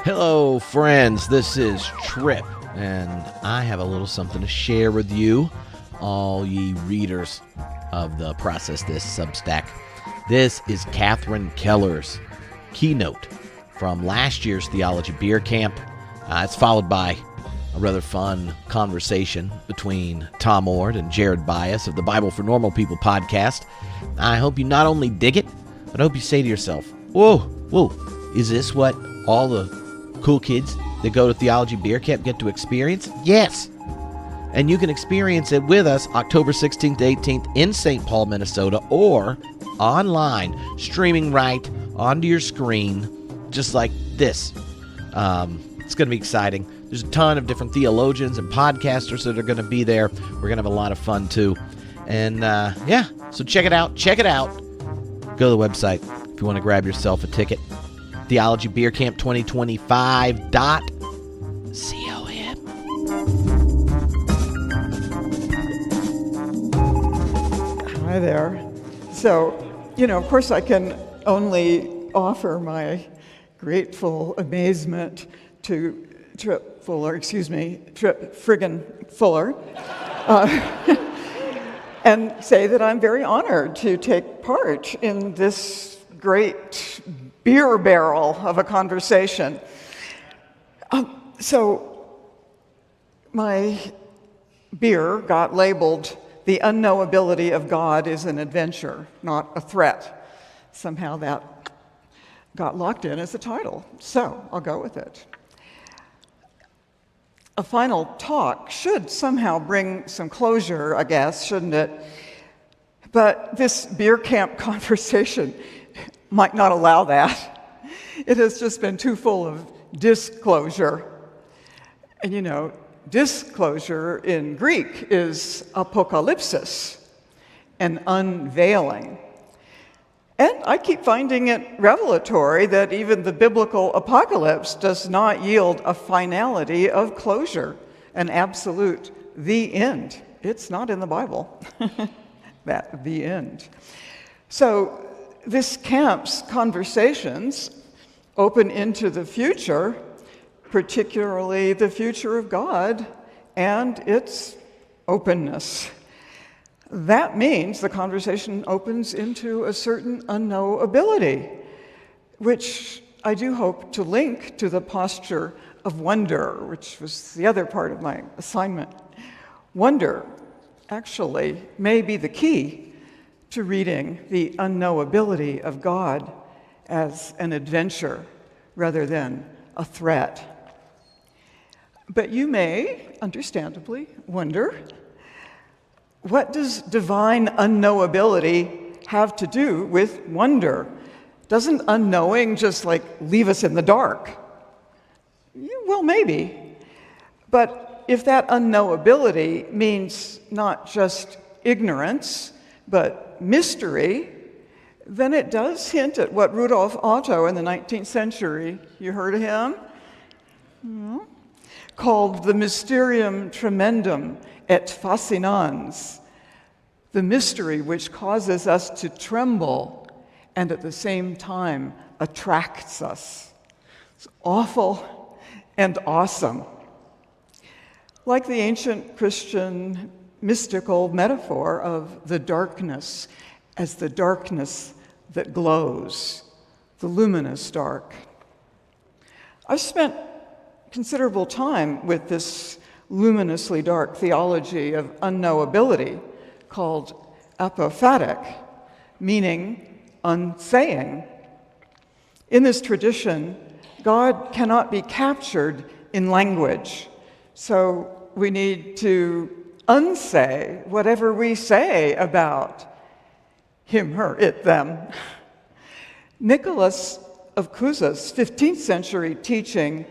Hello, friends. This is Trip, and I have a little something to share with you, all ye readers of the Process This Substack. This is Catherine Keller's keynote from last year's Theology Beer Camp. It's followed by a rather fun conversation between Tom Oord and Jared Bias of the Bible for Normal People podcast. I hope you not only dig it, but I hope you say to yourself, whoa, is this what all the cool kids that go to Theology Beer Camp get to experience? Yes. And you can experience it with us October 16th to 18th in St. Paul, Minnesota, or online, streaming right onto your screen, just like this. It's going to be exciting. There's a ton of different theologians and podcasters that are going to be there. We're going to have a lot of fun, too. And, so check it out. Go to the website if you want to grab yourself a ticket. Theology Beer Camp 2025.com. Hi there. So, of course I can only offer my grateful amazement to Trip friggin' Fuller, and say that I'm very honored to take part in this great beer barrel of a conversation. So my beer got labeled "The Unknowability of God is an Adventure, Not a Threat." Somehow that got locked in as a title, so I'll go with it. A final talk should somehow bring some closure, I guess, shouldn't it? But this beer camp conversation might not allow that. It has just been too full of disclosure. And disclosure in Greek is apocalypsis, an unveiling. And I keep finding it revelatory that even the biblical apocalypse does not yield a finality of closure, an absolute the end. It's not in the Bible, that the end. So this camp's conversations open into the future, particularly the future of God and its openness. That means the conversation opens into a certain unknowability, which I do hope to link to the posture of wonder, which was the other part of my assignment. Wonder, actually, may be the key to reading the unknowability of God as an adventure rather than a threat. But you may, understandably, wonder, what does divine unknowability have to do with wonder? Doesn't unknowing just leave us in the dark? Well, maybe. But if that unknowability means not just ignorance, but mystery, then it does hint at what Rudolf Otto in the 19th century, you heard of him? Called the mysterium tremendum et fascinans, the mystery which causes us to tremble and at the same time attracts us. It's awful and awesome. Like the ancient Christian mystical metaphor of the darkness as the darkness that glows, the luminous dark. I've spent considerable time with this luminously dark theology of unknowability called apophatic, meaning unsaying. In this tradition, God cannot be captured in language, so we need to unsay whatever we say about him, her, it, them. Nicholas of Cusa's 15th century teaching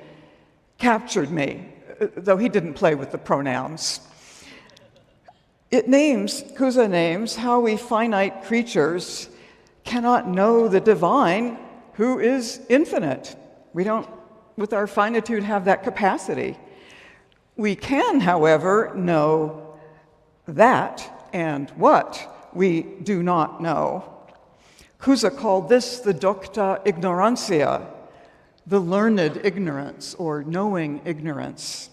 captured me, though he didn't play with the pronouns. Cusa names how we finite creatures cannot know the divine who is infinite. We don't, with our finitude, have that capacity. We can, however, know that and what we do not know. Cusa called this the docta ignorantia, the learned ignorance or knowing ignorance.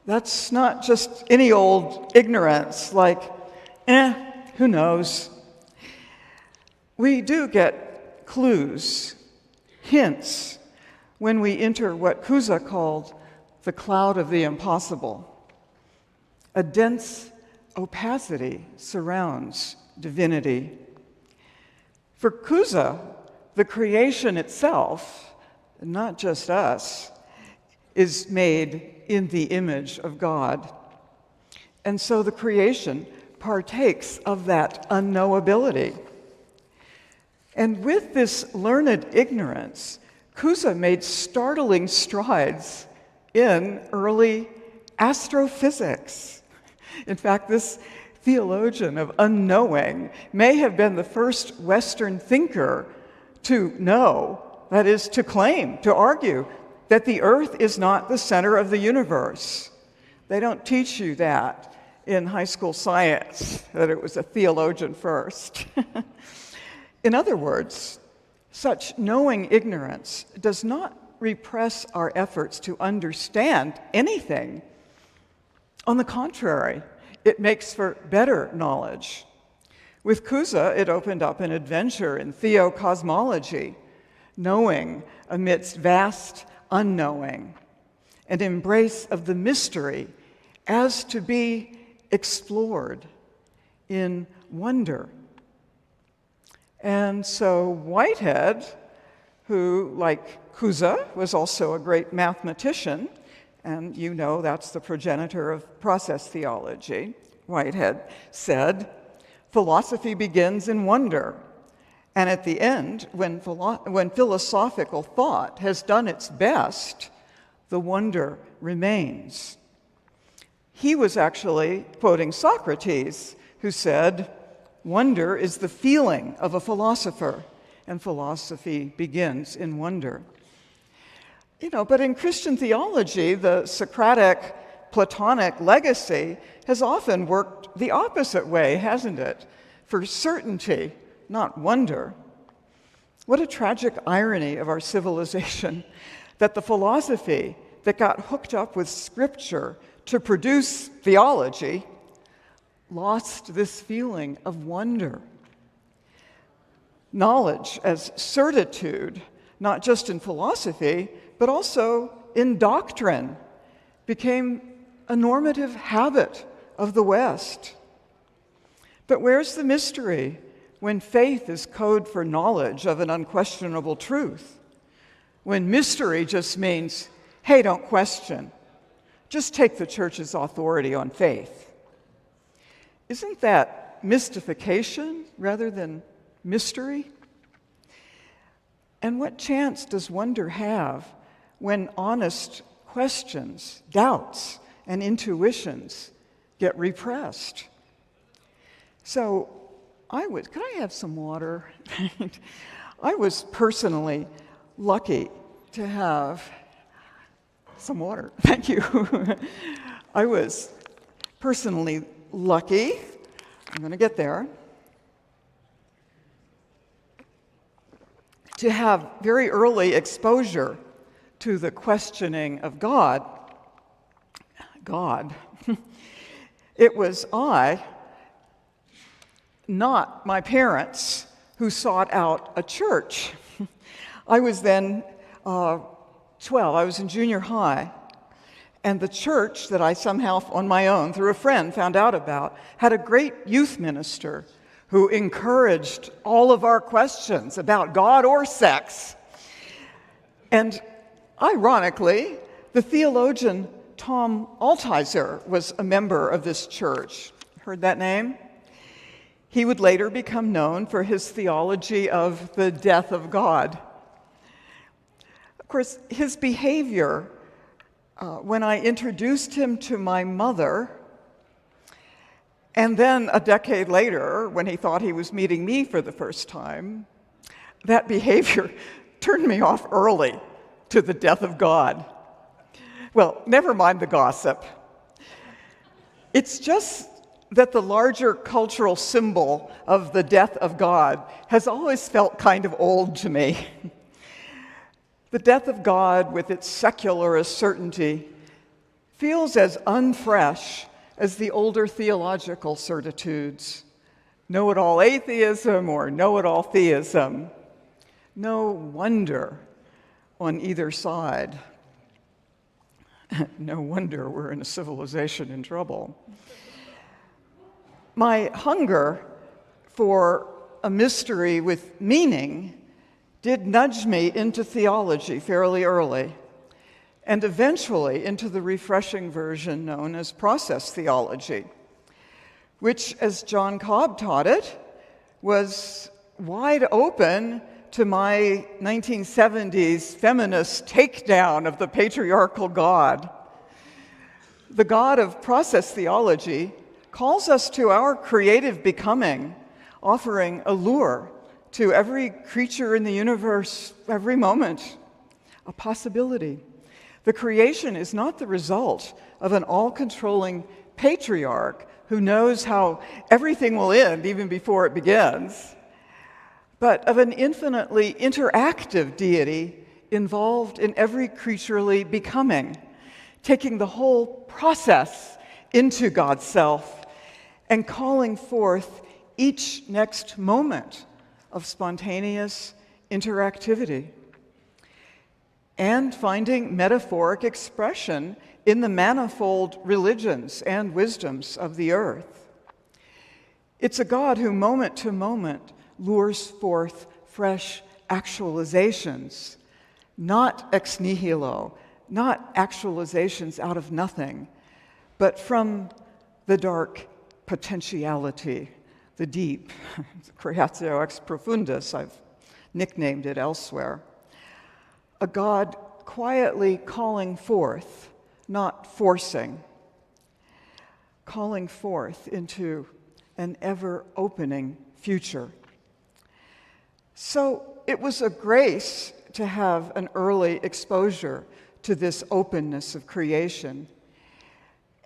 That's not just any old ignorance like, who knows? We do get clues, hints, when we enter what Cusa called the cloud of the impossible. A dense opacity surrounds divinity. For Cusa, the creation itself, not just us, is made in the image of God. And so the creation partakes of that unknowability. And with this learned ignorance, Cusa made startling strides in early astrophysics. In fact, this theologian of unknowing may have been the first Western thinker to know, that is, to claim, to argue, that the Earth is not the center of the universe. They don't teach you that in high school science, that it was a theologian first. In other words, such knowing ignorance does not repress our efforts to understand anything. On the contrary, it makes for better knowledge. With Cusa, it opened up an adventure in theocosmology, knowing amidst vast unknowing, an embrace of the mystery as to be explored in wonder. And so Whitehead, who, like Cusa, was also a great mathematician, and you know that's the progenitor of process theology, Whitehead said, philosophy begins in wonder, and at the end, when philosophical thought has done its best, the wonder remains. He was actually quoting Socrates, who said, wonder is the feeling of a philosopher, and philosophy begins in wonder. But in Christian theology, the Socratic, Platonic legacy has often worked the opposite way, hasn't it? For certainty, not wonder. What a tragic irony of our civilization that the philosophy that got hooked up with Scripture to produce theology lost this feeling of wonder. Knowledge as certitude, not just in philosophy, but also in doctrine, became a normative habit of the West. But where's the mystery when faith is code for knowledge of an unquestionable truth? When mystery just means, hey, don't question. Just take the church's authority on faith. Isn't that mystification rather than mystery? And what chance does wonder have when honest questions, doubts, and intuitions get repressed? So could I have some water? I was personally lucky to have some water. Thank you. I was personally lucky, I'm going to get there, to have very early exposure to the questioning of God. It was I, not my parents, who sought out a church. I was then 12. I was in junior high. And the church that I somehow, on my own, through a friend, found out about, had a great youth minister who encouraged all of our questions about God or sex. And ironically, the theologian Tom Oord was a member of this church. Heard that name? He would later become known for his theology of the death of God. Of course, his behavior when I introduced him to my mother, and then a decade later, when he thought he was meeting me for the first time, that behavior turned me off early to the death of God. Well, never mind the gossip. It's just that the larger cultural symbol of the death of God has always felt kind of old to me. The death of God, with its secularist certainty, feels as unfresh as the older theological certitudes, know-it-all atheism or know-it-all theism. No wonder on either side. No wonder we're in a civilization in trouble. My hunger for a mystery with meaning did nudge me into theology fairly early, and eventually into the refreshing version known as process theology, which, as John Cobb taught it, was wide open to my 1970s feminist takedown of the patriarchal God. The God of process theology calls us to our creative becoming, offering a lure to every creature in the universe, every moment, a possibility. The creation is not the result of an all-controlling patriarch who knows how everything will end even before it begins, but of an infinitely interactive deity involved in every creaturely becoming, taking the whole process into God's self and calling forth each next moment of spontaneous interactivity, and finding metaphoric expression in the manifold religions and wisdoms of the earth. It's a God who, moment to moment, lures forth fresh actualizations, not ex nihilo, not actualizations out of nothing, but from the dark potentiality, the deep, creatio ex profundis, I've nicknamed it elsewhere. A God quietly calling forth, not forcing, calling forth into an ever-opening future. So it was a grace to have an early exposure to this openness of creation.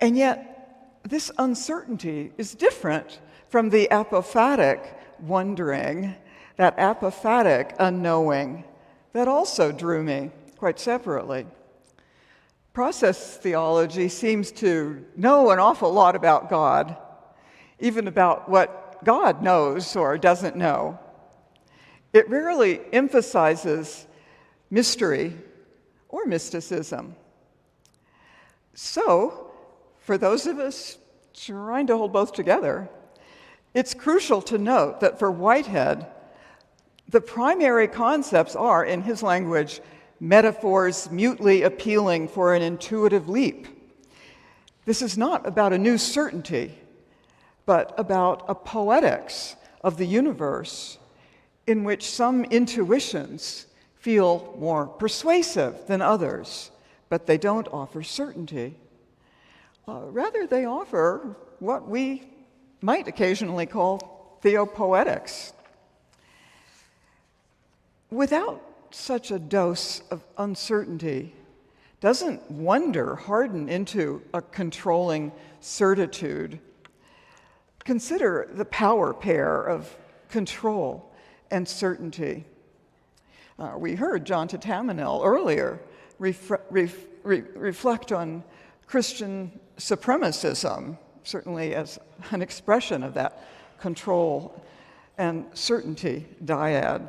And yet, this uncertainty is different from the apophatic wondering, that apophatic unknowing that also drew me quite separately. Process theology seems to know an awful lot about God, even about what God knows or doesn't know. It rarely emphasizes mystery or mysticism. So, for those of us trying to hold both together, it's crucial to note that for Whitehead, the primary concepts are, in his language, metaphors mutely appealing for an intuitive leap. This is not about a new certainty, but about a poetics of the universe in which some intuitions feel more persuasive than others, but they don't offer certainty. Rather, they offer what we might occasionally call theopoetics. Without such a dose of uncertainty, doesn't wonder harden into a controlling certitude? Consider the power pair of control and certainty. We heard John Tattamanel earlier reflect on Christian supremacism, certainly as an expression of that control and certainty dyad.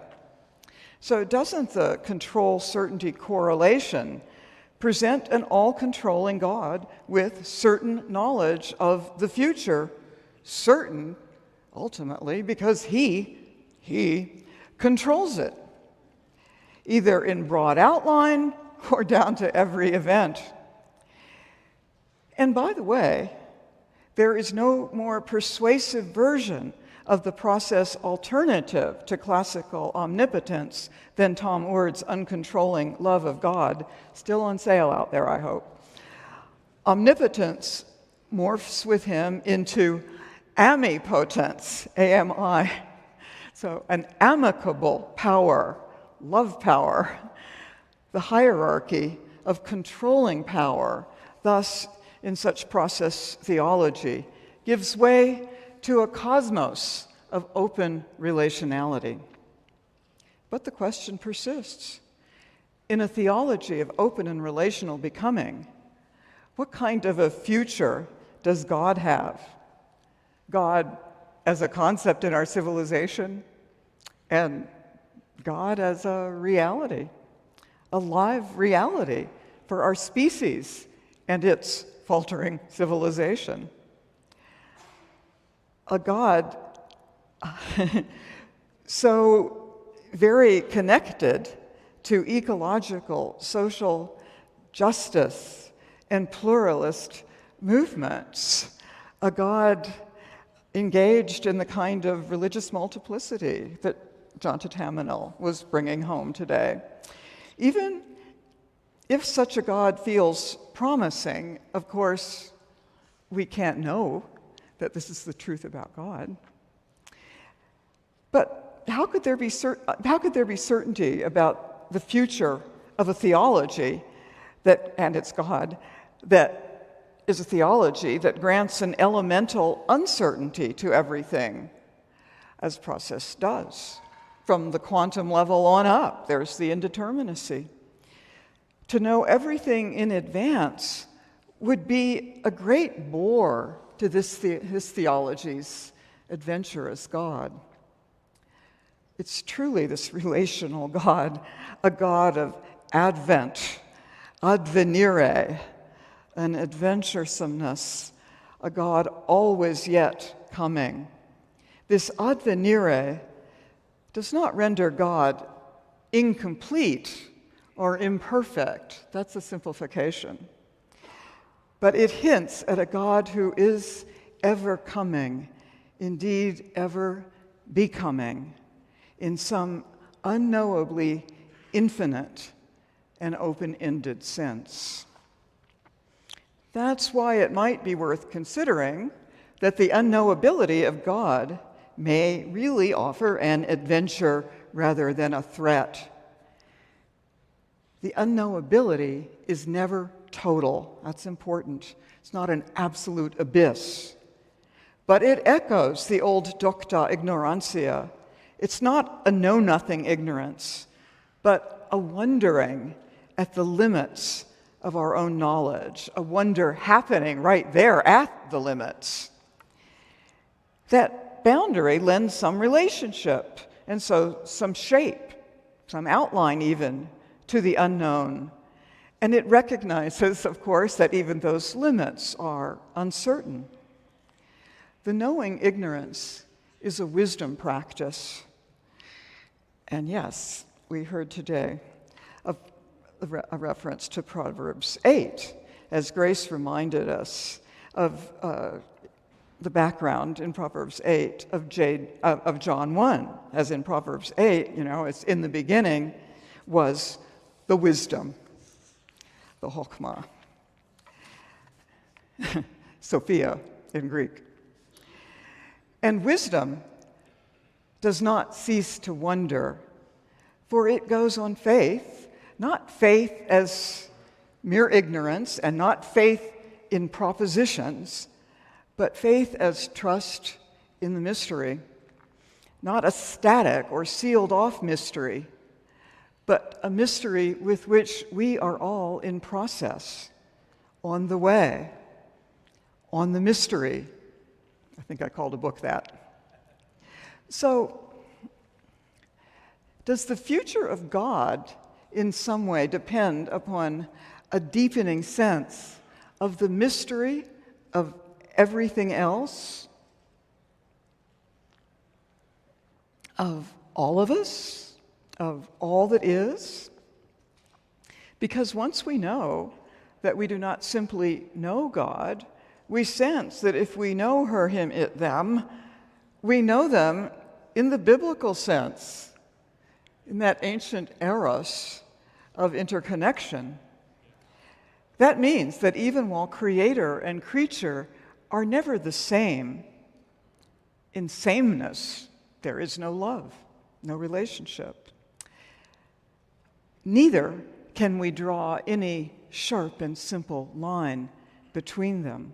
So doesn't the control-certainty correlation present an all-controlling God with certain knowledge of the future, certain, ultimately, because He controls it, either in broad outline or down to every event? And by the way, there is no more persuasive version of the process alternative to classical omnipotence than Tom Oord's uncontrolling love of God, still on sale out there, I hope. Omnipotence morphs with him into amipotence, A-M-I. So an amicable power, love power, the hierarchy of controlling power, thus, in such process theology, gives way to a cosmos of open relationality. But the question persists. in a theology of open and relational becoming, what kind of a future does God have? God as a concept in our civilization, and God as a reality, a live reality for our species and its faltering civilization. A God so very connected to ecological, social justice, and pluralist movements. A God engaged in the kind of religious multiplicity that John Tatamaniel was bringing home today. Even if such a God feels promising, of course, we can't know that this is the truth about God. But how could there be certainty about the future of a theology and its God that is a theology that grants an elemental uncertainty to everything, as process does? From the quantum level on up, there's the indeterminacy. To know everything in advance would be a great bore to his theology's adventurous God. It's truly this relational God, a God of advent, advenire, an adventuresomeness, a God always yet coming. This advenire does not render God incomplete or imperfect. That's a simplification. But it hints at a God who is ever coming, indeed ever becoming, in some unknowably infinite and open-ended sense. That's why it might be worth considering that the unknowability of God may really offer an adventure rather than a threat. The unknowability is never total. That's important. It's not an absolute abyss. But it echoes the old docta ignorantia. It's not a know-nothing ignorance, but a wondering at the limits of our own knowledge, a wonder happening right there at the limits. That boundary lends some relationship, and so some shape, some outline even, to the unknown. And it recognizes, of course, that even those limits are uncertain. The knowing ignorance is a wisdom practice. And yes, we heard today of a reference to Proverbs 8, as Grace reminded us of the background in Proverbs 8 of John 1. As in Proverbs 8, it's in the beginning was the wisdom, the chokmah, Sophia in Greek. And wisdom does not cease to wonder, for it goes on faith, not faith as mere ignorance and not faith in propositions, but faith as trust in the mystery, not a static or sealed off mystery, but a mystery with which we are all in process, on the way, on the mystery. I think I called a book that. So, does the future of God in some way depend upon a deepening sense of the mystery of everything else, of all of us, of all that is? Because once we know that we do not simply know God, we sense that if we know her, him, it, them, we know them in the biblical sense, in that ancient eros of interconnection. That means that even while creator and creature are never the same, in sameness, there is no love, no relationship. Neither can we draw any sharp and simple line between them.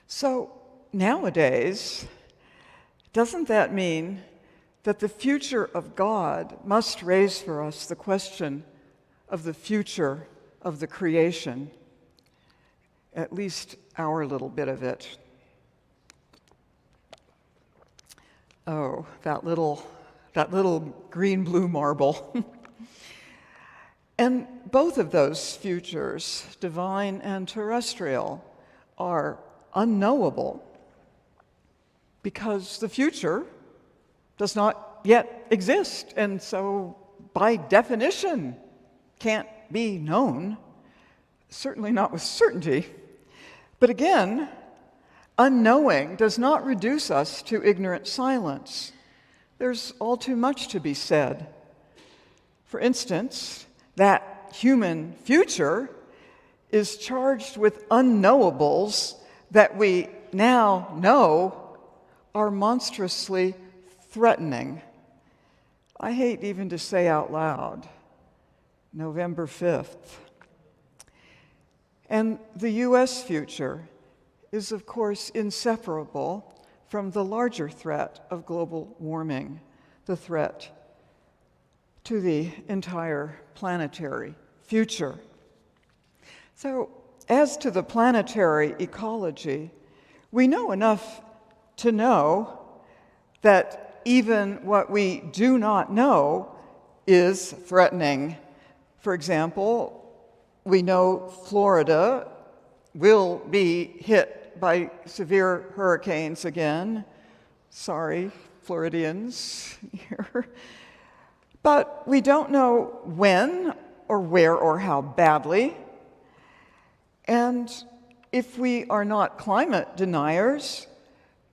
So nowadays, doesn't that mean that the future of God must raise for us the question of the future of the creation, at least our little bit of it. Oh, that little green-blue marble. And both of those futures, divine and terrestrial, are unknowable because the future does not yet exist, and so by definition can't be known, certainly not with certainty. But again, unknowing does not reduce us to ignorant silence. There's all too much to be said. For instance, that human future is charged with unknowables that we now know are monstrously threatening. I hate even to say out loud, November 5th. And the U.S. future is, of course, inseparable from the larger threat of global warming, the threat to the entire planetary future. So, as to the planetary ecology, we know enough to know that even what we do not know is threatening. For example, we know Florida will be hit by severe hurricanes again. Sorry, Floridians here. But we don't know when or where or how badly. And if we are not climate deniers,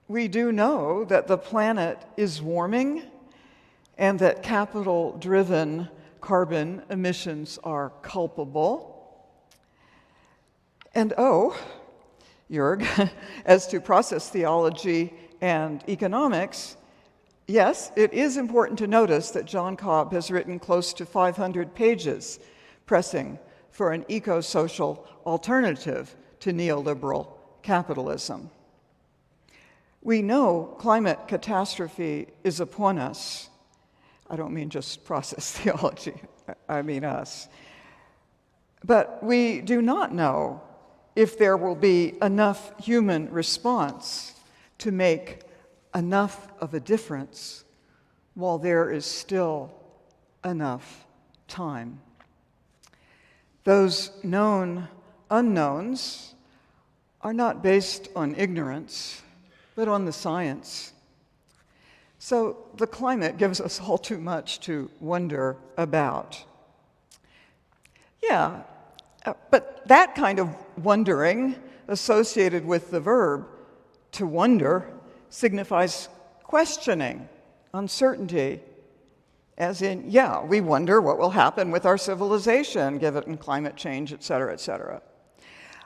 we do know that the planet is warming and that capital-driven carbon emissions are culpable. And Jörg, as to process theology and economics, yes, it is important to notice that John Cobb has written close to 500 pages pressing for an eco-social alternative to neoliberal capitalism. We know climate catastrophe is upon us. I don't mean just process theology, I mean us. But we do not know if there will be enough human response to make enough of a difference while there is still enough time. Those known unknowns are not based on ignorance, but on the science. So the climate gives us all too much to wonder about. Yeah, but that kind of wondering associated with the verb to wonder signifies questioning, uncertainty, as in, yeah, we wonder what will happen with our civilization given climate change, et cetera, et cetera.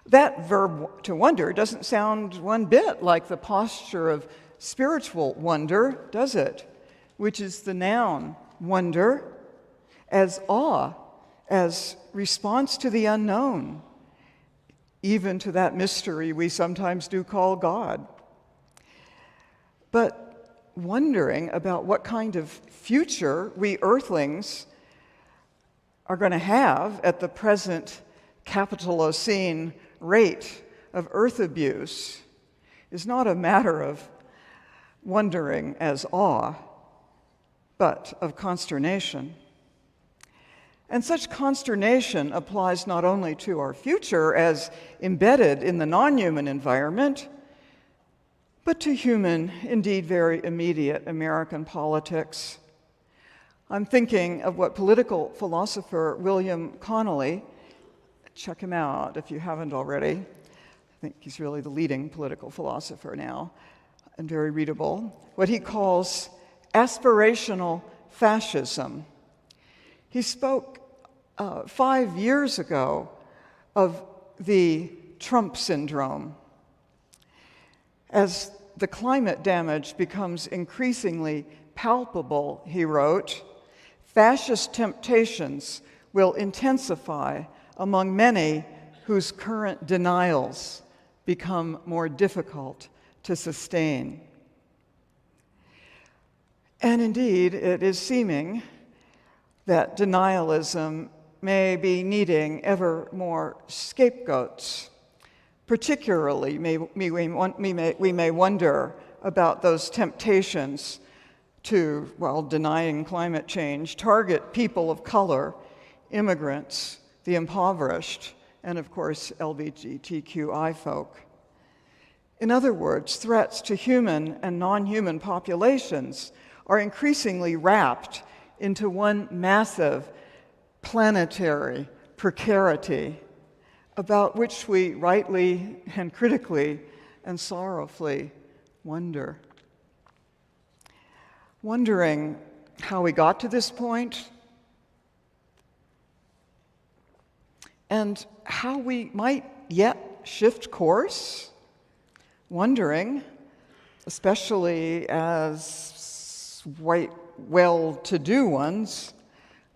That verb to wonder doesn't sound one bit like the posture of spiritual wonder, does it? Which is the noun wonder, as awe, as response to the unknown, even to that mystery we sometimes do call God. But wondering about what kind of future we earthlings are going to have at the present capitalocene rate of earth abuse is not a matter of wondering as awe, but of consternation. And such consternation applies not only to our future as embedded in the non-human environment, but to human, indeed very immediate American politics. I'm thinking of what political philosopher William Connolly, check him out if you haven't already. I think he's really the leading political philosopher now, and very readable, what he calls aspirational fascism. He spoke 5 years ago of the Trump syndrome. As the climate damage becomes increasingly palpable, he wrote, fascist temptations will intensify among many whose current denials become more difficult to sustain. And indeed, it is seeming that denialism may be needing ever more scapegoats. Particularly, we may wonder about those temptations to, while denying climate change, target people of color, immigrants, the impoverished, and of course, LGBTQI folk. In other words, threats to human and non-human populations are increasingly wrapped into one massive planetary precarity about which we rightly and critically and sorrowfully wonder. Wondering how we got to this point and how we might yet shift course. Wondering, especially as white, well-to-do ones,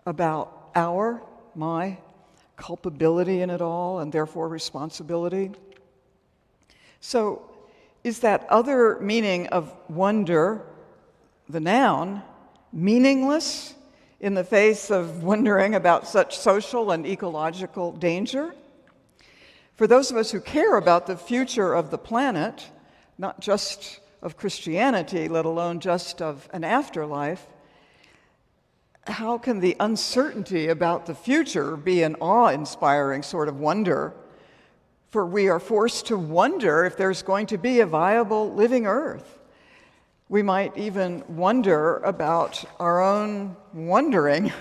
about my culpability in it all and therefore responsibility. So, is that other meaning of wonder, the noun, meaningless in the face of wondering about such social and ecological danger? For those of us who care about the future of the planet, not just of Christianity, let alone just of an afterlife, how can the uncertainty about the future be an awe-inspiring sort of wonder? For we are forced to wonder if there's going to be a viable living earth. We might even wonder about our own wondering.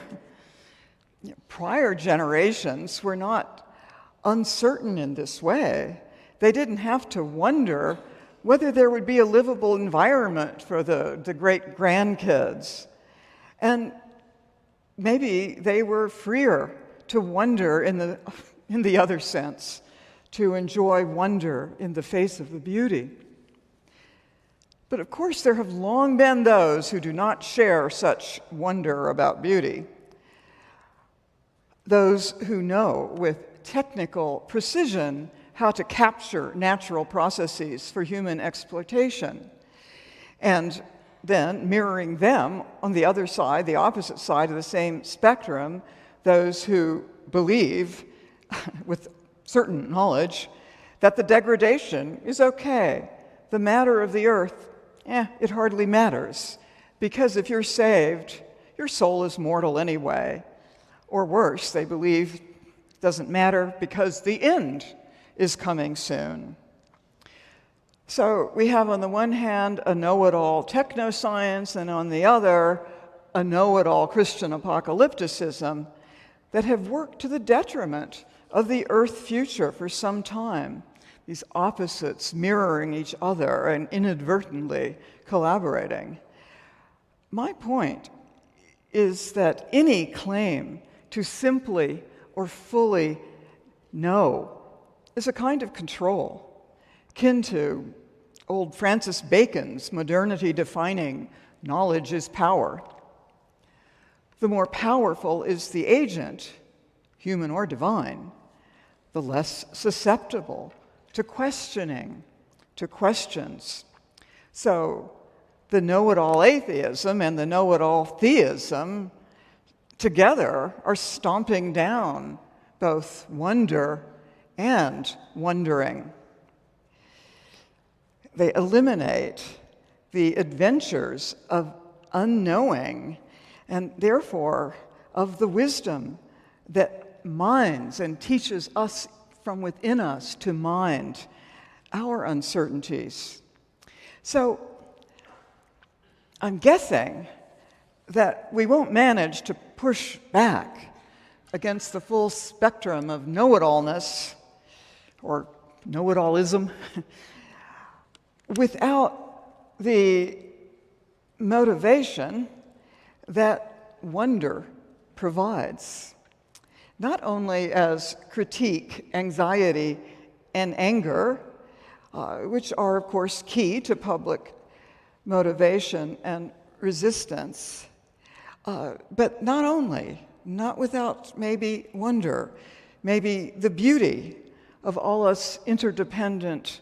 Prior generations were not uncertain in this way. They didn't have to wonder whether there would be a livable environment for the great-grandkids. And maybe they were freer to wonder in the other sense, to enjoy wonder in the face of the beauty. But of course, there have long been those who do not share such wonder about beauty. Those who know with technical precision how to capture natural processes for human exploitation. And then mirroring them on the other side, the opposite side of the same spectrum, those who believe with certain knowledge that the degradation is okay. The matter of the earth, it hardly matters, because if you're saved, your soul is mortal anyway. Or worse, they believe it doesn't matter because the end is coming soon. So we have on the one hand a know-it-all technoscience, and on the other a know-it-all Christian apocalypticism that have worked to the detriment of the earth future for some time. These opposites mirroring each other and inadvertently collaborating. My point is that any claim to simply or fully know is a kind of control, akin to old Francis Bacon's modernity defining knowledge is power. The more powerful is the agent, human or divine, the less susceptible to questioning, to questions. So the know-it-all atheism and the know-it-all theism together are stomping down both wonder and wondering. They eliminate the adventures of unknowing and therefore of the wisdom that minds and teaches us from within us to mind our uncertainties. So I'm guessing that we won't manage to push back against the full spectrum of know-it-allness or know-it-allism without the motivation that wonder provides, not only as critique, anxiety, and anger, which are, of course, key to public motivation and resistance, but not without maybe wonder, maybe the beauty of all us interdependent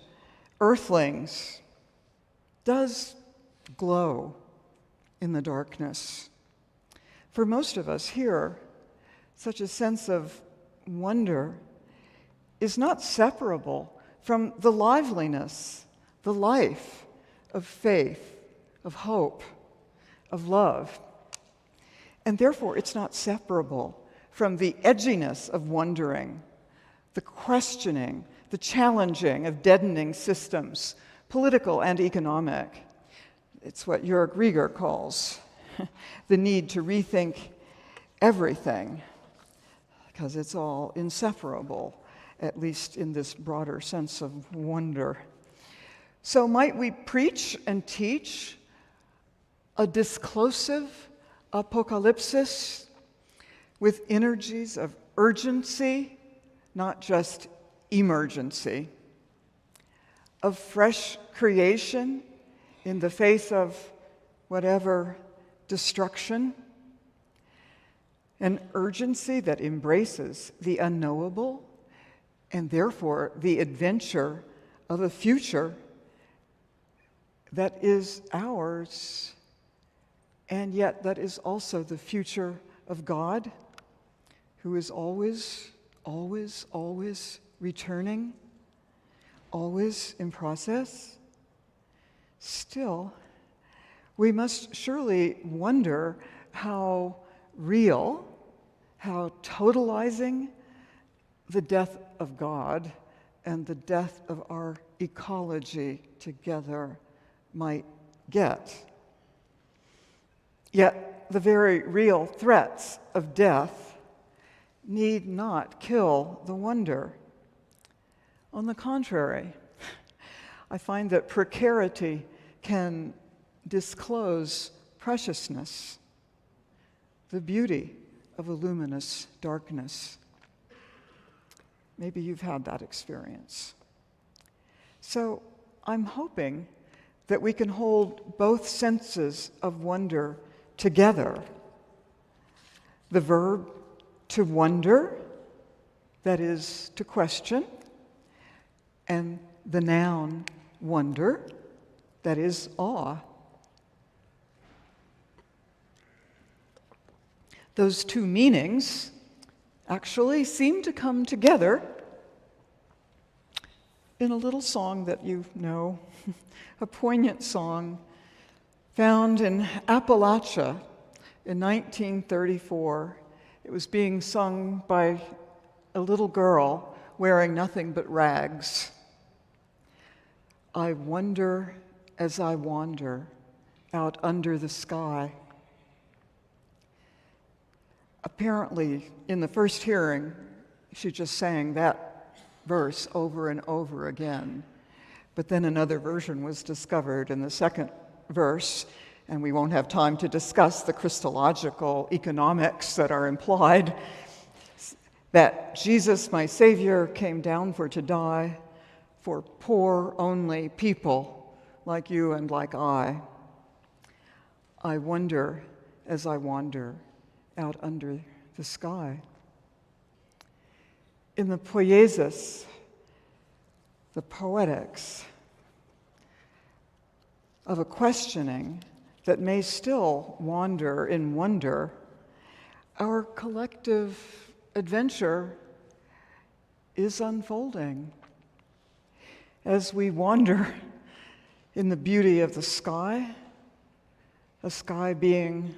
earthlings does glow. in the darkness. For most of us here, such a sense of wonder is not separable from the liveliness, the life of faith, of hope, of love. And therefore, it's not separable from the edginess of wondering, the questioning, the challenging of deadening systems, political and economic. It's what Jörg Rieger calls the need to rethink everything, because it's all inseparable, at least in this broader sense of wonder. So might we preach and teach a disclosive apocalypsis with energies of urgency, not just emergency, of fresh creation in the face of whatever destruction, an urgency that embraces the unknowable and therefore the adventure of a future that is ours, and yet that is also the future of God, who is always, always, always returning, always in process. Still, we must surely wonder how real, how totalizing the death of God and the death of our ecology together might get. Yet the very real threats of death need not kill the wonder. On the contrary, I find that precarity can disclose preciousness, the beauty of a luminous darkness. Maybe you've had that experience. So I'm hoping that we can hold both senses of wonder together. The verb to wonder, that is to question, and the noun wonder, that is awe. Those two meanings actually seem to come together in a little song that you know, a poignant song found in Appalachia in 1934. It was being sung by a little girl wearing nothing but rags. I wonder as I wander out under the sky. Apparently, in the first hearing, she just sang that verse over and over again. But then another version was discovered in the second verse, and we won't have time to discuss the Christological economics that are implied, that Jesus, my Savior, came down for to die for poor only people like you and like I. I wonder as I wander out under the sky. In the poiesis, the poetics of a questioning that may still wander in wonder, our collective adventure is unfolding. As we wander in the beauty of the sky, a sky being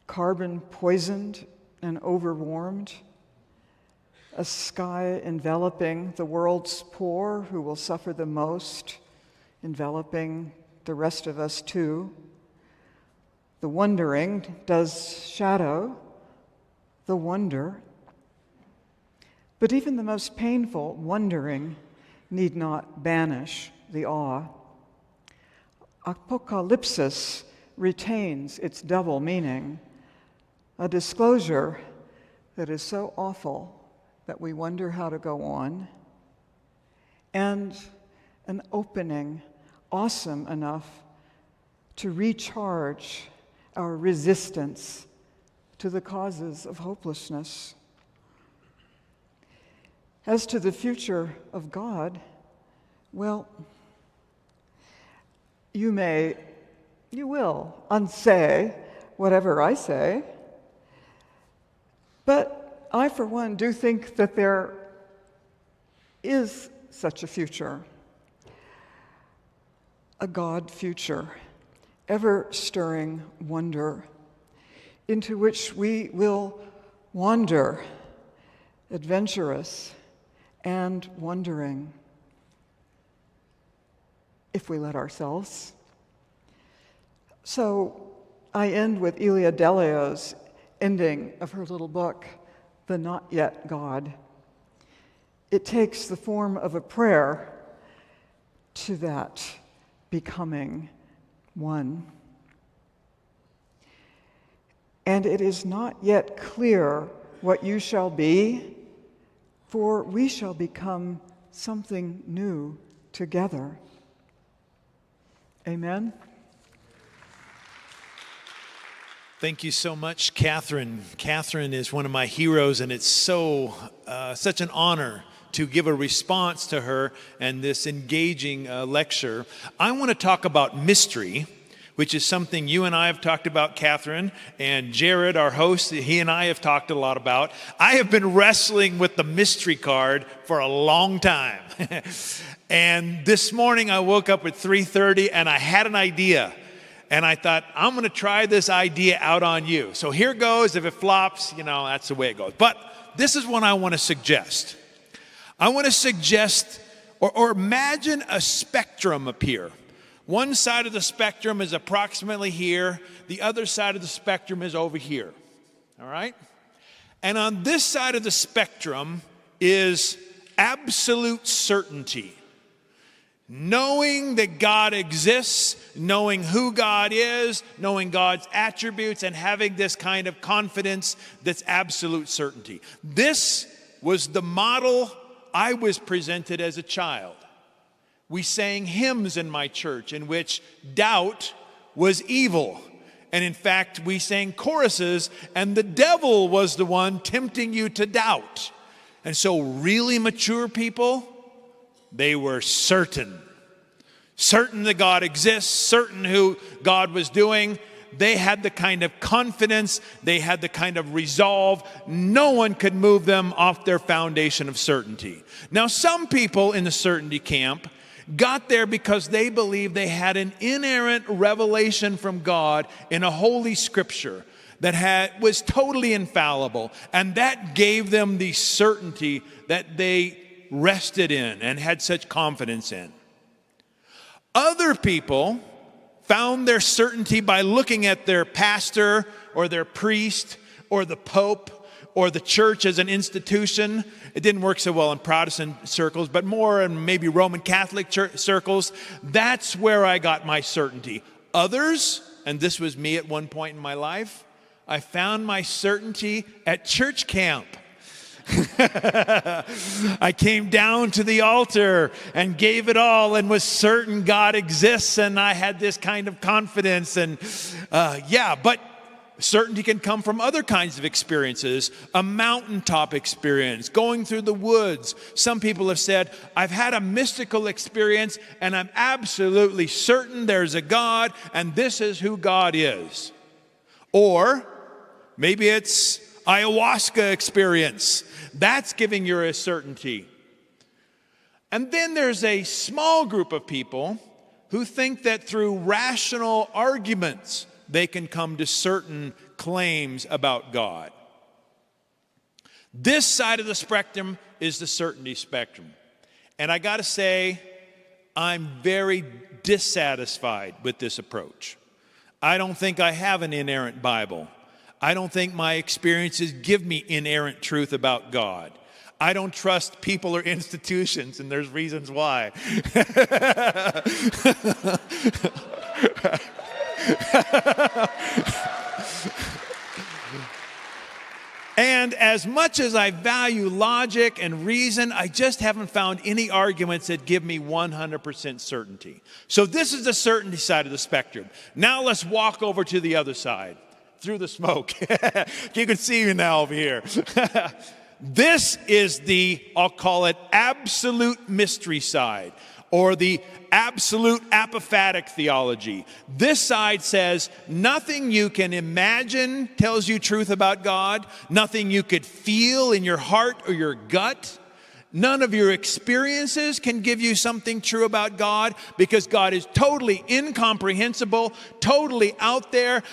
carbon poisoned and overwarmed, a sky enveloping the world's poor who will suffer the most, enveloping the rest of us too. The wondering does shadow the wonder, but even the most painful wondering need not banish the awe. Apocalypsis retains its double meaning, a disclosure that is so awful that we wonder how to go on, and an opening awesome enough to recharge our resistance to the causes of hopelessness. As to the future of God, well, you may you will unsay whatever I say. But I, for one, do think that there is such a future, a God future, ever-stirring wonder, into which we will wander, adventurous and wondering, if we let ourselves. So I end with Elia Delio's ending of her little book, The Not Yet God. It takes the form of a prayer to that becoming one. And it is not yet clear what you shall be, for we shall become something new together. Amen. Thank you so much, Catherine. Catherine is one of my heroes, and it's such an honor to give a response to her and this engaging lecture. I want to talk about mystery, which is something you and I have talked about, Catherine, and Jared, our host, he and I have talked a lot about. I have been wrestling with the mystery card for a long time. And this morning I woke up at 3:30 and I had an idea. And I thought, I'm going to try this idea out on you. So here goes. If it flops, that's the way it goes. But this is what I want to suggest. I want to suggest, or imagine a spectrum appear. One side of the spectrum is approximately here. The other side of the spectrum is over here. All right? And on this side of the spectrum is absolute certainty. Knowing that God exists, knowing who God is, knowing God's attributes, and having this kind of confidence that's absolute certainty. This was the model I was presented as a child. We sang hymns in my church in which doubt was evil. And in fact, we sang choruses, and the devil was the one tempting you to doubt. And so really mature people, they were certain that God exists, certain who God was doing. They had the kind of confidence, they had the kind of resolve. No one could move them off their foundation of certainty. Now, some people in the certainty camp got there because they believed they had an inerrant revelation from God in a holy scripture that was totally infallible, and that gave them the certainty that they rested in and had such confidence in. Other people found their certainty by looking at their pastor or their priest or the Pope or the church as an institution. It didn't work so well in Protestant circles, but more in maybe Roman Catholic circles. That's where I got my certainty. Others, and this was me at one point in my life, I found my certainty at church camp. I came down to the altar and gave it all and was certain God exists, and I had this kind of confidence. And but certainty can come from other kinds of experiences. A mountaintop experience, going through the woods. Some people have said, I've had a mystical experience and I'm absolutely certain there's a God and this is who God is. Or maybe it's ayahuasca experience. That's giving you a certainty. And then there's a small group of people who think that through rational arguments they can come to certain claims about God. This side of the spectrum is the certainty spectrum. And I got to say, I'm very dissatisfied with this approach. I don't think I have an inerrant Bible. I don't think my experiences give me inerrant truth about God. I don't trust people or institutions, and there's reasons why. And as much as I value logic and reason, I just haven't found any arguments that give me 100% certainty. So this is the certainty side of the spectrum. Now let's walk over to the other side, through the smoke. You can see me now over here. This is the, I'll call it, absolute mystery side. or the absolute apophatic theology. This side says nothing you can imagine tells you truth about God, nothing you could feel in your heart or your gut. None of your experiences can give you something true about God, because God is totally incomprehensible, totally out there.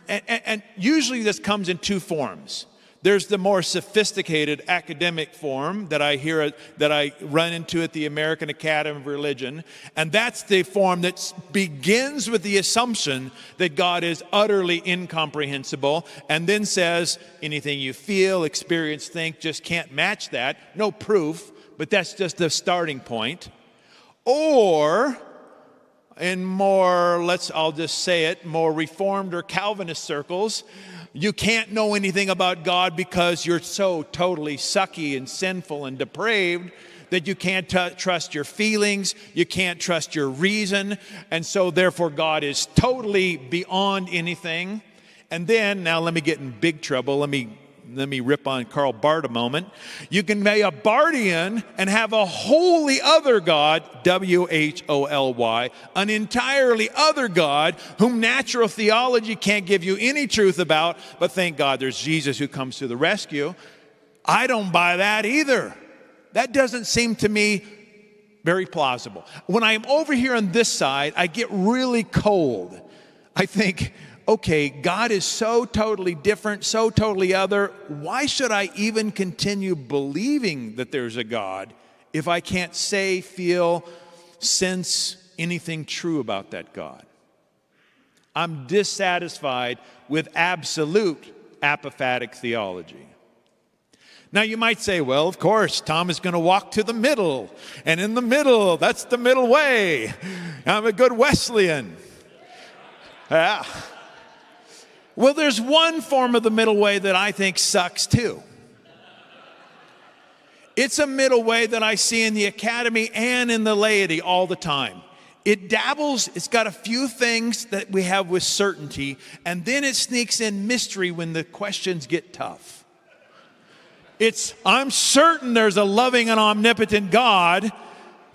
And usually this comes in two forms. There's the more sophisticated academic form that I run into at the American Academy of Religion, and that's the form that begins with the assumption that God is utterly incomprehensible, and then says anything you feel, experience, think just can't match that. No proof, but that's just the starting point. Or in more, I'll just say it, more Reformed or Calvinist circles, you can't know anything about God because you're so totally sucky and sinful and depraved that you can't trust your feelings, you can't trust your reason, and so therefore God is totally beyond anything. And then, now let me get in big trouble, let me rip on Karl Barth a moment. You can be a Barthian and have a wholly other God, W-H-O-L-Y, an entirely other God whom natural theology can't give you any truth about, but thank God there's Jesus who comes to the rescue. I don't buy that either. That doesn't seem to me very plausible. When I'm over here on this side, I get really cold. I think, okay, God is so totally different, so totally other. Why should I even continue believing that there's a God if I can't say, feel, sense anything true about that God? I'm dissatisfied with absolute apophatic theology. Now you might say, well, of course, Tom is going to walk to the middle. And in the middle, that's the middle way. I'm a good Wesleyan. Yeah. Well, there's one form of the middle way that I think sucks too. It's a middle way that I see in the academy and in the laity all the time. It dabbles, it's got a few things that we have with certainty, and then it sneaks in mystery when the questions get tough. I'm certain there's a loving and omnipotent God,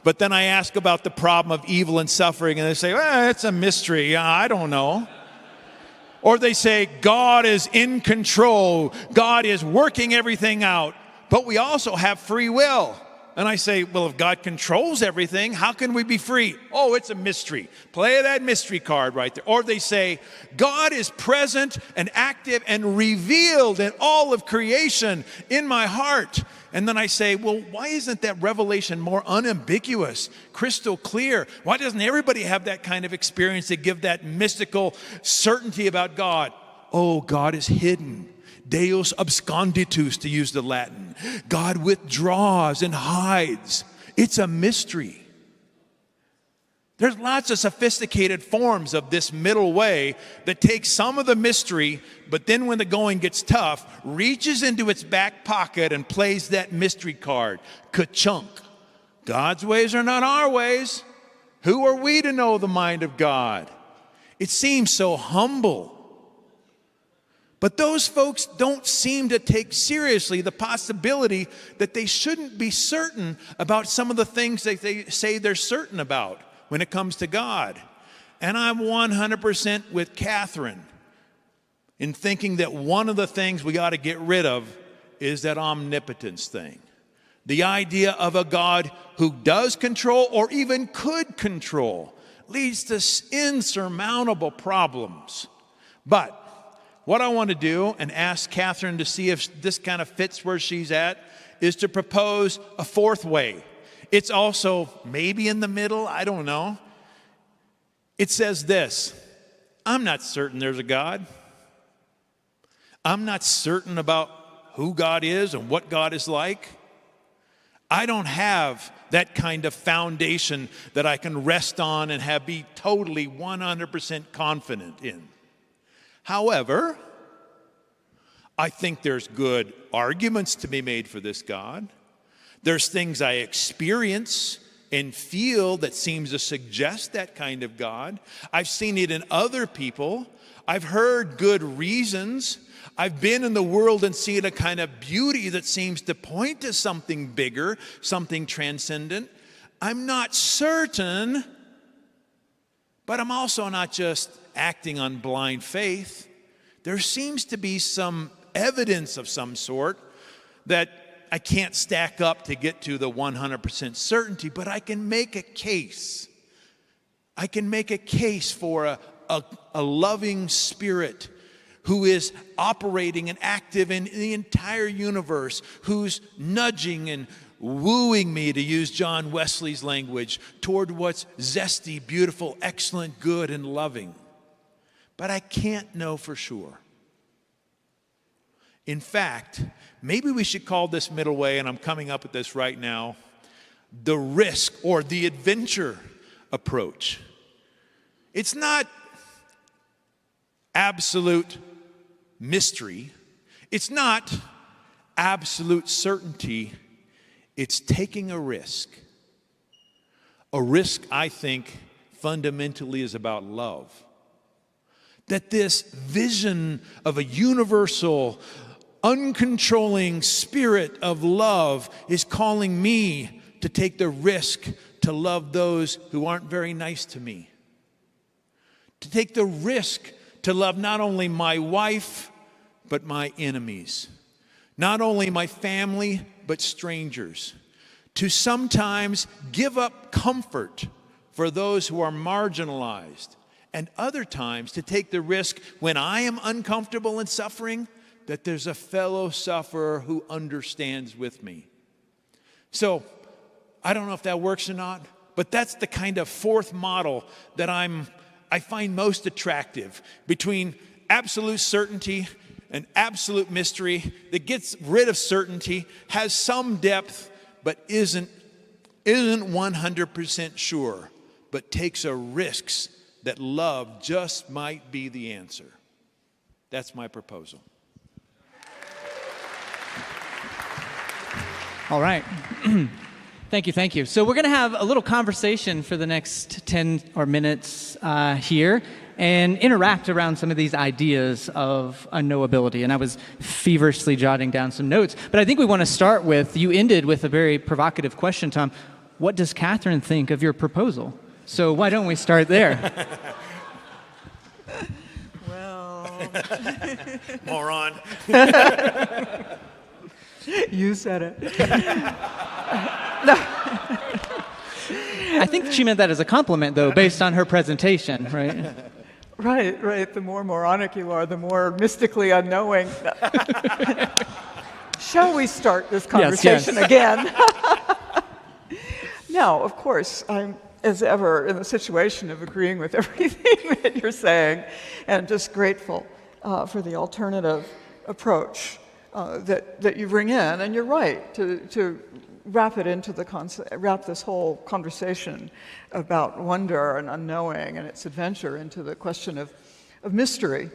but then I ask about the problem of evil and suffering, and they say, well, it's a mystery, I don't know. Or they say, God is in control, God is working everything out, but we also have free will. And I say, well, if God controls everything, how can we be free? Oh, it's a mystery. Play that mystery card right there. Or they say, God is present and active and revealed in all of creation in my heart. And then I say, well, why isn't that revelation more unambiguous, crystal clear? Why doesn't everybody have that kind of experience to give that mystical certainty about God? Oh, God is hidden. Deus absconditus, to use the Latin. God withdraws and hides. It's a mystery. There's lots of sophisticated forms of this middle way that takes some of the mystery, but then when the going gets tough, reaches into its back pocket and plays that mystery card. Ka-chunk. God's ways are not our ways. Who are we to know the mind of God? It seems so humble. But those folks don't seem to take seriously the possibility that they shouldn't be certain about some of the things that they say they're certain about when it comes to God. And I'm 100% with Catherine in thinking that one of the things we ought to get rid of is that omnipotence thing. The idea of a God who does control or even could control leads to insurmountable problems. But what I want to do, and ask Catherine to see if this kind of fits where she's at, is to propose a fourth way. It's also maybe in the middle, I don't know. It says this: I'm not certain there's a God. I'm not certain about who God is and what God is like. I don't have that kind of foundation that I can rest on and be totally 100% confident in. However, I think there's good arguments to be made for this God. There's things I experience and feel that seems to suggest that kind of God. I've seen it in other people. I've heard good reasons. I've been in the world and seen a kind of beauty that seems to point to something bigger, something transcendent. I'm not certain, but I'm also not just acting on blind faith. There seems to be some evidence of some sort that I can't stack up to get to the 100% certainty, but I can make a case. I can make a case for a loving spirit who is operating and active in the entire universe, who's nudging and wooing me, to use John Wesley's language, toward what's zesty, beautiful, excellent, good, and loving. But I can't know for sure. In fact, maybe we should call this middle way, and I'm coming up with this right now, the risk or the adventure approach. It's not absolute mystery. It's not absolute certainty. It's taking a risk. A risk, I think, fundamentally is about love. That this vision of a universal, uncontrolling spirit of love is calling me to take the risk to love those who aren't very nice to me. To take the risk to love not only my wife, but my enemies. Not only my family, but strangers. To sometimes give up comfort for those who are marginalized. And other times to take the risk when I am uncomfortable and suffering, that there's a fellow sufferer who understands with me. So, I don't know if that works or not, but that's the kind of fourth model that I find most attractive, between absolute certainty and absolute mystery, that gets rid of certainty, has some depth, but isn't 100% sure, but takes a risk that love just might be the answer. That's my proposal. All right. Thank you. So we're going to have a little conversation for the next 10 or minutes here and interact around some of these ideas of unknowability. And I was feverishly jotting down some notes. But I think we want to start with, you ended with a very provocative question, Tom. What does Catherine think of your proposal? So why don't we start there? Well, Moron. you said it. I think she meant that as a compliment, though, based on her presentation, right? Right. The more moronic you are, the more mystically unknowing. Shall we start this conversation again? No, of course, I'm, as ever, in the situation of agreeing with everything that you're saying, and just grateful for the alternative approach that you bring in. And you're right to wrap it into wrap this whole conversation about wonder and unknowing and its adventure into the question of mystery.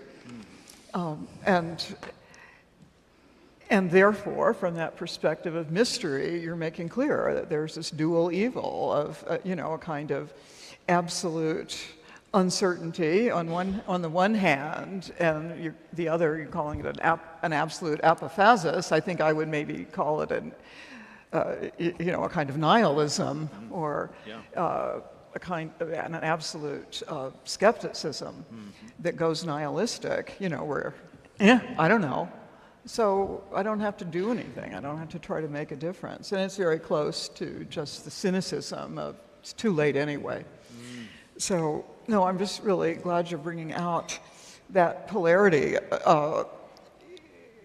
And therefore, from that perspective of mystery, you're making clear that there's this dual evil of a kind of absolute uncertainty on the one hand, and the other, you're calling it an absolute apophasis. I think I would maybe call it a kind of nihilism, or a kind of an absolute skepticism that goes nihilistic. Where I don't know. So I don't have to do anything. I don't have to try to make a difference. And it's very close to just the cynicism of it's too late anyway. So, no, I'm just really glad you're bringing out that polarity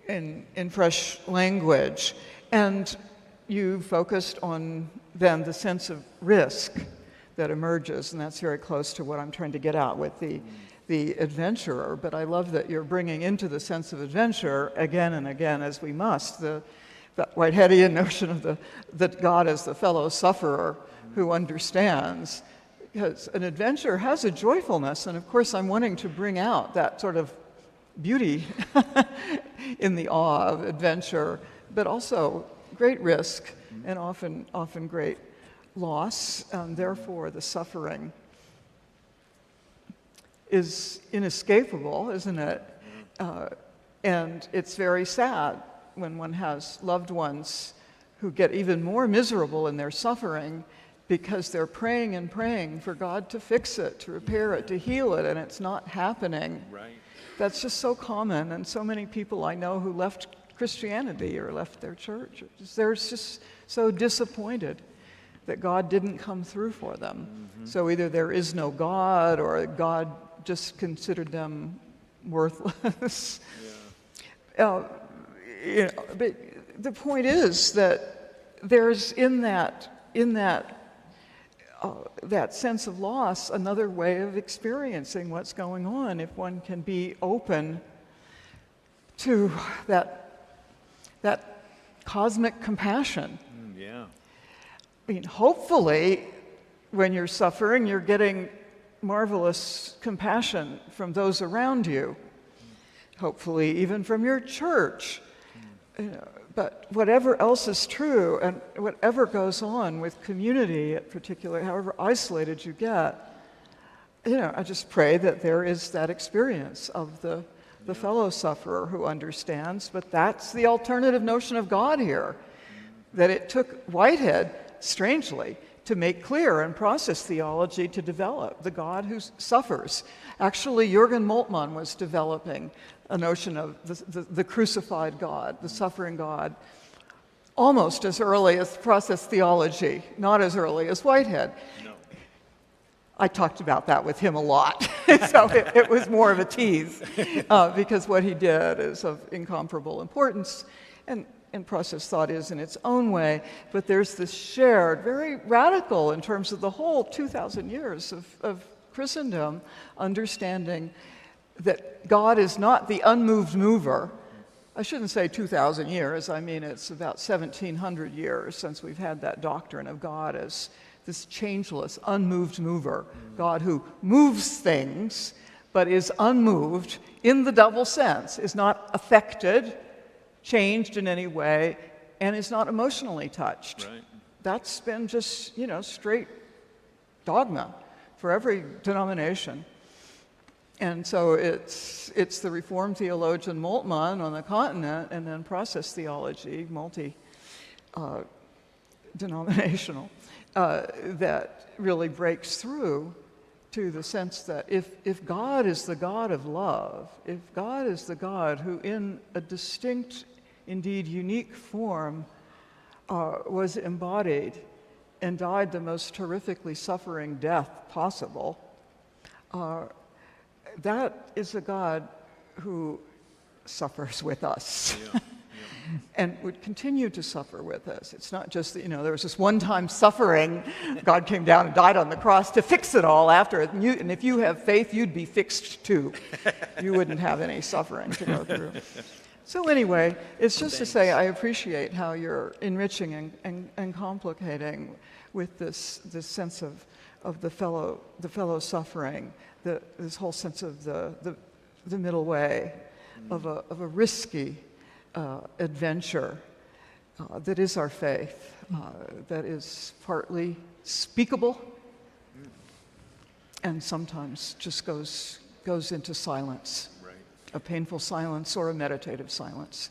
in fresh language. And you focused on then the sense of risk that emerges, and that's very close to what I'm trying to get at with the adventurer. But I love that you're bringing into the sense of adventure again and again, as we must, the Whiteheadian notion of that God is the fellow sufferer who understands. Because an adventure has a joyfulness, and of course I'm wanting to bring out that sort of beauty in the awe of adventure, but also great risk and often great loss, and therefore the suffering is inescapable, isn't it? And it's very sad when one has loved ones who get even more miserable in their suffering because they're praying and praying for God to fix it, to repair it, to heal it, and it's not happening. Right. That's just so common, and so many people I know who left Christianity or left their church, they're just so disappointed that God didn't come through for them. Mm-hmm. So either there is no God, or God just considered them worthless. Yeah. But the point is that there's in that sense of loss another way of experiencing what's going on if one can be open to that cosmic compassion. Yeah. I mean, hopefully, when you're suffering, you're getting marvelous compassion from those around you. Hopefully, even from your church. But whatever else is true, and whatever goes on with community, in particular, however isolated you get, I just pray that there is that experience of the fellow sufferer who understands. But that's the alternative notion of God here, that it took Whitehead, strangely, to make clear and process theology to develop the God who suffers. Actually, Jürgen Moltmann was developing a notion of the crucified God, the suffering God, almost as early as process theology, not as early as Whitehead. No. I talked about that with him a lot, so it was more of a tease, because what he did is of incomparable importance, and process thought is in its own way, but there's this shared, very radical in terms of the whole 2,000 years of Christendom, understanding that God is not the unmoved mover. I shouldn't say 2,000 years, I mean it's about 1,700 years since we've had that doctrine of God as this changeless, unmoved mover, God who moves things, but is unmoved in the double sense, is not affected, changed in any way, and is not emotionally touched. Right. That's been just, straight dogma for every denomination. And so it's the Reformed theologian Moltmann on the continent, and then process theology, multi-denominational, that really breaks through to the sense that if God is the God of love, if God is the God who in a distinct, indeed unique form was embodied and died the most horrifically suffering death possible, that is a God who suffers with us. Yeah. And would continue to suffer with us. It's not just that, there was this one-time suffering. God came down and died on the cross to fix it all after it. And if you have faith, you'd be fixed too. You wouldn't have any suffering to go through. So anyway, it's just to say I appreciate how you're enriching and complicating with this sense of the fellow suffering, this whole sense of the middle way, of a risky adventure that is our faith, that is partly speakable and sometimes just goes into silence, right. A painful silence or a meditative silence.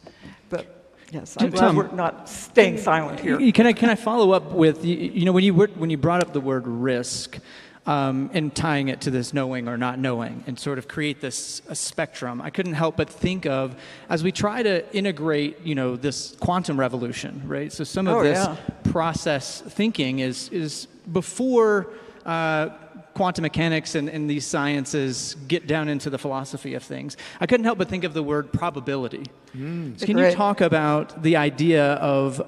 But yes, I'm glad we're not staying silent here. Can I follow up with, when you brought up the word risk, and tying it to this knowing or not knowing, and sort of create this a spectrum, I couldn't help but think of, as we try to integrate, this quantum revolution, right? So some of this process thinking is before quantum mechanics and these sciences get down into the philosophy of things. I couldn't help but think of the word probability. So can you talk about the idea of,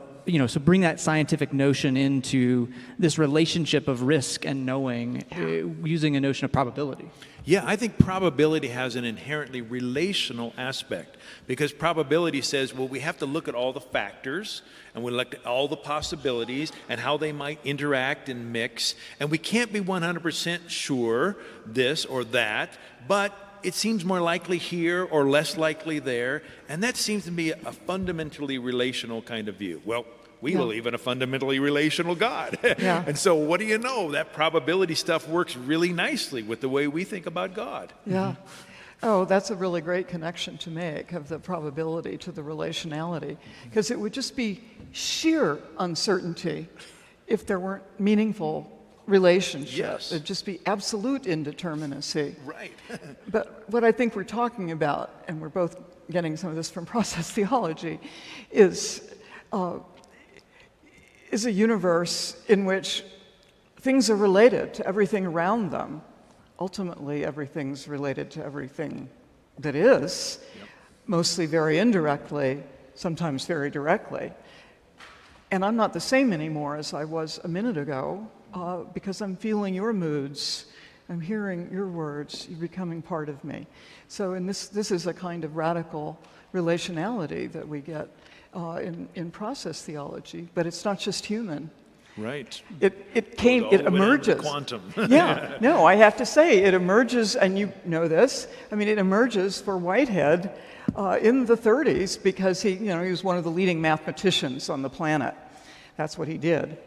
so bring that scientific notion into this relationship of risk and knowing, using a notion of probability? Yeah, I think probability has an inherently relational aspect, because probability says, well, we have to look at all the factors and we look at all the possibilities and how they might interact and mix, and we can't be 100% sure this or that, but it seems more likely here or less likely there, and that seems to be a fundamentally relational kind of view. Well, we believe in a fundamentally relational God. And so what do you know? That probability stuff works really nicely with the way we think about God. Yeah. Oh, that's a really great connection to make, of the probability to the relationality, because it would just be sheer uncertainty if there weren't meaningful relationships. Yes. It'd just be absolute indeterminacy. Right. But what I think we're talking about, and we're both getting some of this from process theology, is a universe in which things are related to everything around them. Ultimately, everything's related to everything that is, mostly very indirectly, sometimes very directly. And I'm not the same anymore as I was a minute ago, because I'm feeling your moods, I'm hearing your words, you're becoming part of me. So this is a kind of radical relationality that we get in process theology, but it's not just human. Right. It emerges. Quantum. Yeah, no, I have to say, it emerges, and you know this, I mean, it emerges for Whitehead in the 30s because he was one of the leading mathematicians on the planet. That's what he did.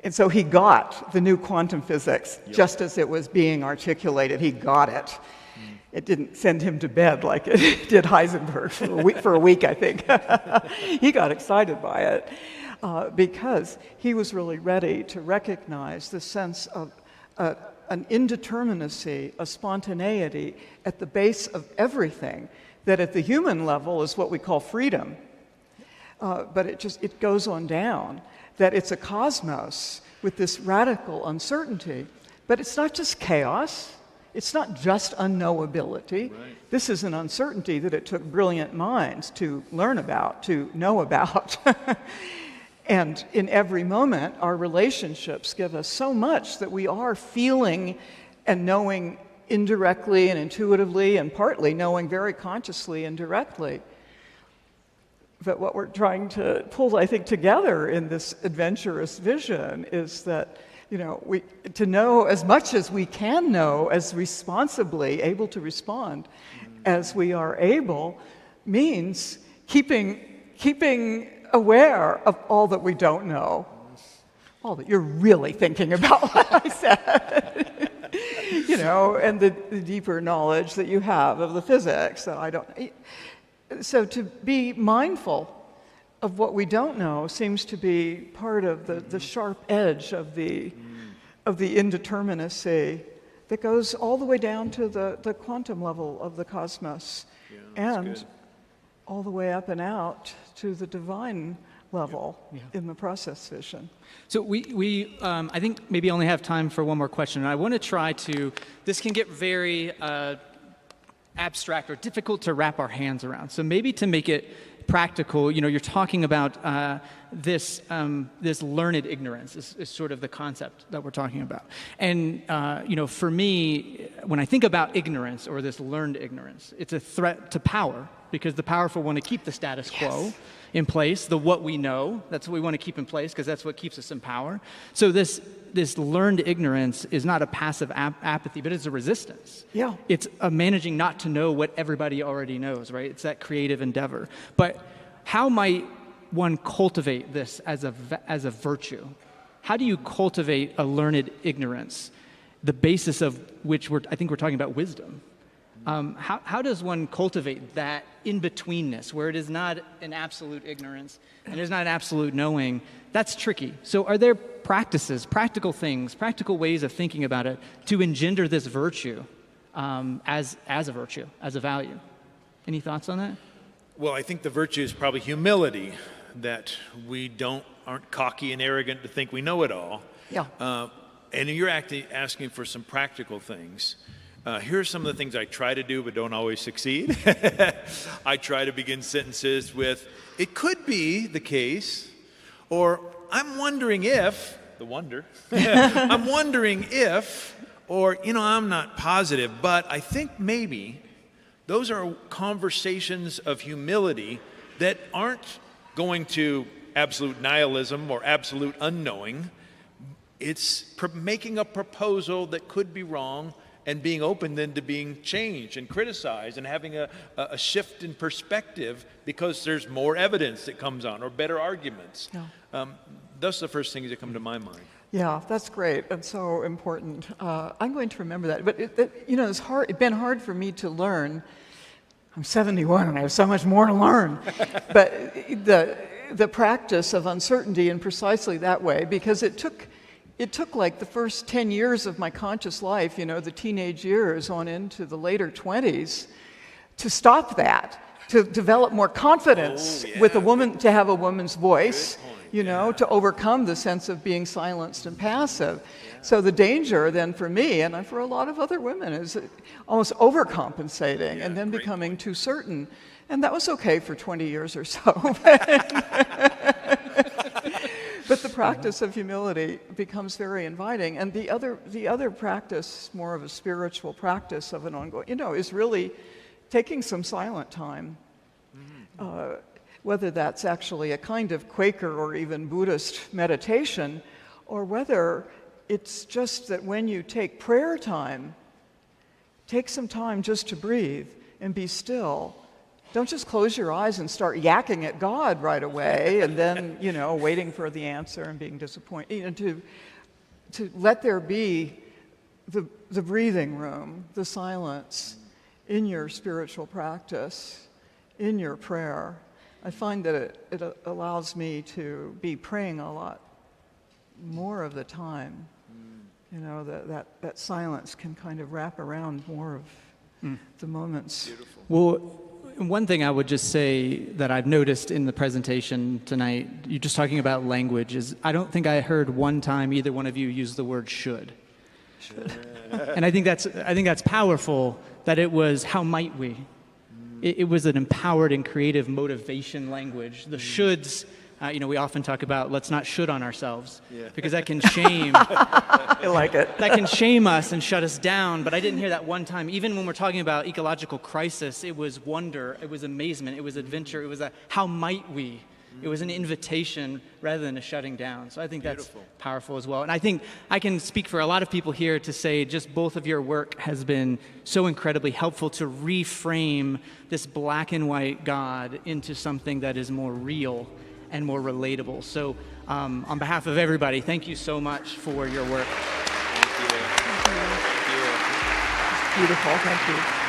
And so he got the new quantum physics just as it was being articulated. He got it. It didn't send him to bed like it did Heisenberg for a week, I think. He got excited by it because he was really ready to recognize the sense of an indeterminacy, a spontaneity at the base of everything that at the human level is what we call freedom. But it goes on down, that it's a cosmos with this radical uncertainty. But it's not just chaos. It's not just unknowability. Right. This is an uncertainty that it took brilliant minds to learn about, to know about. And in every moment, our relationships give us so much that we are feeling and knowing indirectly and intuitively, and partly knowing very consciously and directly. But what we're trying to pull, I think, together in this adventurous vision is that, to know as much as we can know, as responsibly able to respond as we are able, means keeping aware of all that we don't know, all that you're really thinking about what I said. And the deeper knowledge that you have of the physics that I don't. So to be mindful of what we don't know seems to be part of the sharp edge of the indeterminacy that goes all the way down to the quantum level of the cosmos, and good. All the way up and out to the divine level in the process vision. So we I think maybe only have time for one more question. And I want to try to, this can get very abstract or difficult to wrap our hands around. So maybe to make it practical, you're talking about this learned ignorance is sort of the concept that we're talking about. And, for me, when I think about ignorance or this learned ignorance, it's a threat to power, because the powerful want to keep the status quo in place, what we know, that's what we want to keep in place because that's what keeps us in power. So this learned ignorance is not a passive apathy, but it's a resistance. Yeah. It's a managing not to know what everybody already knows, right? It's that creative endeavor. But how might one cultivate this as a virtue? How do you cultivate a learned ignorance, the basis of which I think we're talking about wisdom? How does one cultivate that in-betweenness, where it is not an absolute ignorance and it is not an absolute knowing? That's tricky. So are there practices, practical things, practical ways of thinking about it to engender this virtue as a virtue, as a value? Any thoughts on that? Well, I think the virtue is probably humility, that we aren't cocky and arrogant to think we know it all. Yeah. And you're asking for some practical things. Here are some of the things I try to do but don't always succeed. I try to begin sentences with, it could be the case, or I'm wondering if, the wonder, I'm wondering if, or, I'm not positive, but I think maybe. Those are conversations of humility that aren't going to absolute nihilism or absolute unknowing. It's making a proposal that could be wrong, and being open then to being changed and criticized and having a shift in perspective because there's more evidence that comes on or better arguments. Yeah. Those are the first things that come to my mind. Yeah, that's great and so important. I'm going to remember that. But it's been hard for me to learn. I'm 71 and I have so much more to learn. But the practice of uncertainty in precisely that way, because it took it took like the first 10 years of my conscious life, the teenage years on into the later 20s, to stop that, to develop more confidence with a woman, to have a woman's voice, to overcome the sense of being silenced and passive. So the danger then for me, and for a lot of other women, is almost overcompensating and then becoming too certain. And that was okay for 20 years or so. But the practice of humility becomes very inviting. And the other practice, more of a spiritual practice of an ongoing, is really taking some silent time. Whether that's actually a kind of Quaker or even Buddhist meditation, or whether it's just that when you take prayer time, take some time just to breathe and be still. Don't just close your eyes and start yakking at God right away and then, waiting for the answer and being disappointed. To let there be the breathing room, the silence in your spiritual practice, in your prayer. I find that it allows me to be praying a lot more of the time. That silence can kind of wrap around more of the moments. Beautiful. Well, one thing I would just say that I've noticed in the presentation tonight, you're just talking about language, is I don't think I heard one time either one of you use the word should. And I think that's powerful, that it was how might we. It was an empowered and creative motivation language. The shoulds, we often talk about let's not should on ourselves, because that can shame. I like it. That can shame us and shut us down, but I didn't hear that one time. Even when we're talking about ecological crisis, it was wonder, it was amazement, it was adventure, it was a how might we. It was an invitation rather than a shutting down. So I think that's powerful as well. And I think I can speak for a lot of people here to say just both of your work has been so incredibly helpful to reframe this black and white God into something that is more real and more relatable. So on behalf of everybody, thank you so much for your work. Thank you. Beautiful, thank you.